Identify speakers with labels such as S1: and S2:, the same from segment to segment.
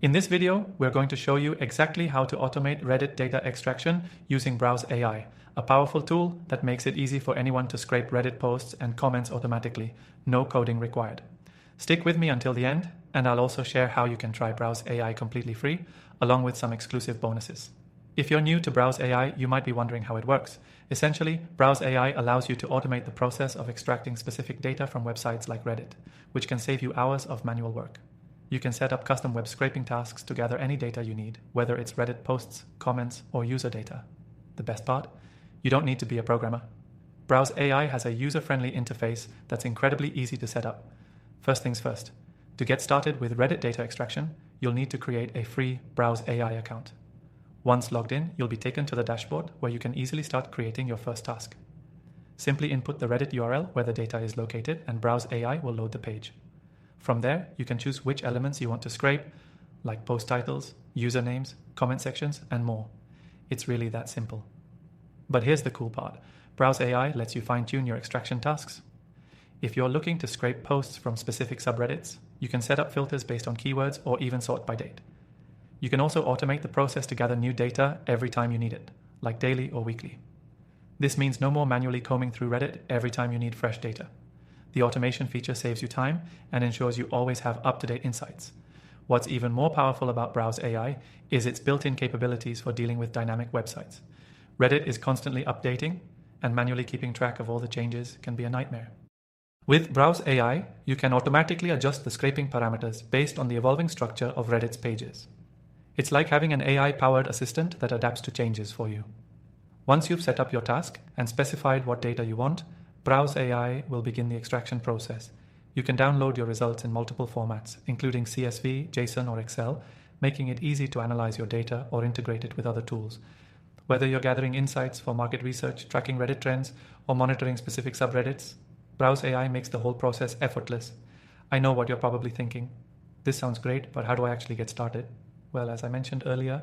S1: In this video, we're going to show you exactly how to automate Reddit data extraction using Browse AI, a powerful tool that makes it easy for anyone to scrape Reddit posts and comments automatically, no coding required. Stick with me until the end, and I'll also share how you can try Browse AI completely free, along with some exclusive bonuses. If you're new to Browse AI, you might be wondering how it works. Essentially, Browse AI allows you to automate the process of extracting specific data from websites like Reddit, which can save you hours of manual work. You can set up custom web scraping tasks to gather any data you need, whether it's Reddit posts, comments, or user data. The best part? You don't need to be a programmer. Browse AI has a user-friendly interface that's incredibly easy to set up. First things first. To get started with Reddit data extraction, you'll need to create a free Browse AI account. Once logged in, you'll be taken to the dashboard where you can easily start creating your first task. Simply input the Reddit URL where the data is located and Browse AI will load the page. From there, you can choose which elements you want to scrape, like post titles, usernames, comment sections, and more. It's really that simple. But here's the cool part. Browse AI lets you fine-tune your extraction tasks. If you're looking to scrape posts from specific subreddits, you can set up filters based on keywords or even sort by date. You can also automate the process to gather new data every time you need it, like daily or weekly. This means no more manually combing through Reddit every time you need fresh data. The automation feature saves you time and ensures you always have up-to-date insights. What's even more powerful about Browse AI is its built-in capabilities for dealing with dynamic websites. Reddit is constantly updating, and manually keeping track of all the changes can be a nightmare. With Browse AI, you can automatically adjust the scraping parameters based on the evolving structure of Reddit's pages. It's like having an AI-powered assistant that adapts to changes for you. Once you've set up your task and specified what data you want, Browse AI will begin the extraction process. You can download your results in multiple formats, including CSV, JSON, or Excel, making it easy to analyze your data or integrate it with other tools. Whether you're gathering insights for market research, tracking Reddit trends, or monitoring specific subreddits, Browse AI makes the whole process effortless. I know what you're probably thinking. This sounds great, but how do I actually get started? Well, as I mentioned earlier,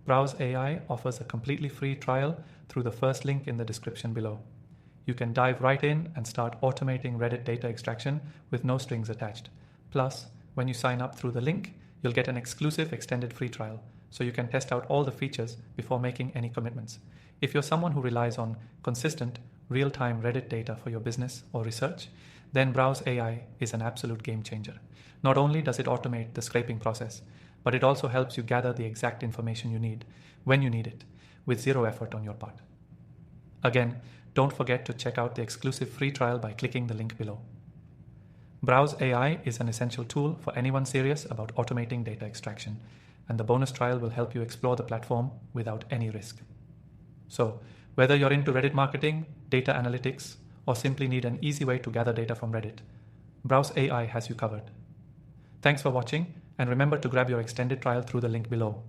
S1: Browse AI offers a completely free trial through the first link in the description below. You can dive right in and start automating Reddit data extraction with no strings attached. Plus, when you sign up through the link, you'll get an exclusive extended free trial, so you can test out all the features before making any commitments. If you're someone who relies on consistent, real-time Reddit data for your business or research, then Browse AI is an absolute game changer. Not only does it automate the scraping process, but it also helps you gather the exact information you need, when you need it, with zero effort on your part. Again, don't forget to check out the exclusive free trial by clicking the link below. Browse AI is an essential tool for anyone serious about automating data extraction, and the bonus trial will help you explore the platform without any risk. So, whether you're into Reddit marketing, data analytics, or simply need an easy way to gather data from Reddit, Browse AI has you covered. Thanks for watching, and remember to grab your extended trial through the link below.